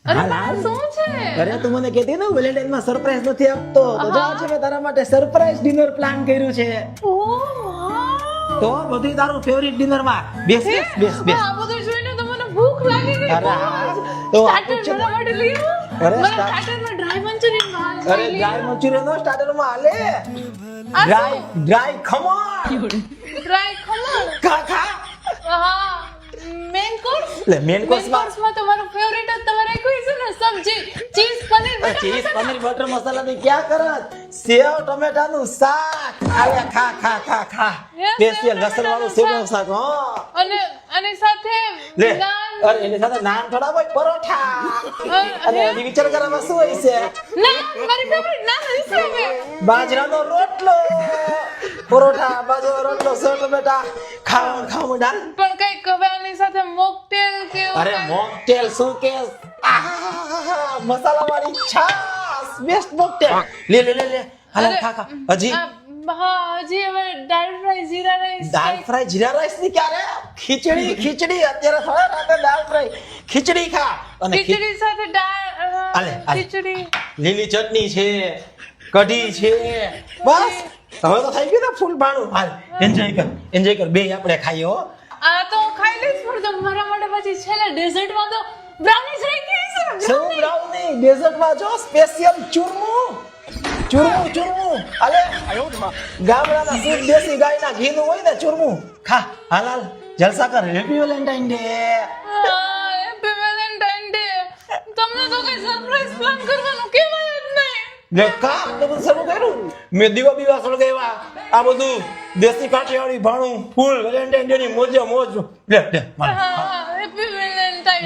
અરે હાલ, પણ હાલ. શું છે? અરે તું મને કહેતી ને વેલેન્ટાઇન માં સરપ્રાઈઝ નથી આપતો તો જા છે મેં તારા માટે સરપ્રાઈઝ ડિનર પ્લાન કર્યું છે ઓ વાવ. તો બધું તારું ફેવરિટ ડિનર માં બેસ બેસ બેસ બેસ આ બધું જોઈને તો મને ભૂખ લાગી ગઈ. અરે હા, તો આપું સ્ટાર્ટર જ છે. મારા માટે લઈ આવો. અરે મને સ્ટાર્ટ- સ્ટાર્ટરમાં ડ્રાય મંચુરિયન ખાવાનું અરે ડ્રાય મંચુરિયન નો સ્ટાર્ટર માં હાલે આ ડ્રાય ખમણ ડ્રાય ખમણ. ખા ખા હા મેન કોર્સ. લે મેન કોર્સ માં કોર્સમાં તો મારું ફેવરિટ જ તમારે રાખ્યું છે ને સબ્જી ચીઝ પનીર બટર ચીઝ મસાલા. પનીર બટર મસાલા ની ક્યાં કરત સેવ ટમેટા નું શાક આલે ખા ખા ખા ખા Yes, સ્પેશિયલ સેવ લસણ વાળું ટમેટાનું સેવ શાક હો અને અને સાથે લે નાન. અરે એની સાથે નાન થોડા હોય પરોઠા અને હે? હજી વિચાર કરવામાં શું હોય છે ના મારી ફેવરિટ નાન હશે હવે. બાજરાનો રોટલો પરોઠા બાજરાનો રોટલો સેવ ટમેટા ખાવ ખાવ ડાલ પણ કઈક હવે આની સાથે મોકટેલ કે એવું અરે કાંઈ- મોકટેલ શું કે મસાલા વાળી છાસ બેસ્ટ મોકટેલ લે લે લે લે હાલે અરે, ખા ખા હજી હા હજી હવે દાળ ફ્રાય જીરા રાઈસ દાળ ફ્રાય જીરા રાઈસ ની ક્યારે ખીચડી ખીચડી અત્યારે થોડા રાતે દાળ ફ્રાય ખીચડી ખા અને ખીચડી સાથે દાળ હાલે, હાલે. ખીચડી લીલી ચટણી છે કઢી છે બસ હવે તો થઈ ગયું ને ફૂલ ભાણું હાલ એન્જોય કર બે આપણે ખાઈએ હો આ તો હું ખાઈ લઈશ પણ તો મારા માટે પછી છેલ્લે ડેઝર્ટમાં તો બ્રાઉનીસ રાખી છે સૌ બ્રાઉની ડેઝર્ટમાં જો સ્પેશિયલ ચૂરમું હાલે ગામડાના શુદ્ધ દેશી ગાયના ઘીનું હોય ને ચૂરમું ખા હાલ હાલ જલસા કર happy Valentine day happy Valentine day તમને તો કઈ સરપ્રાઈઝ પ્લાન કરવાનું કહેવાય જ નહીં લે કા તો બધું શરૂ કર્યું મેં દીવા સળગાવ્યા આ બધું દેશી કાઠિયાવાડી ભાણું ફૂલ વેલેન્ટાઇન ડે ની મોજે મોજ લે મારે હેપી વેલેન્ટાઇન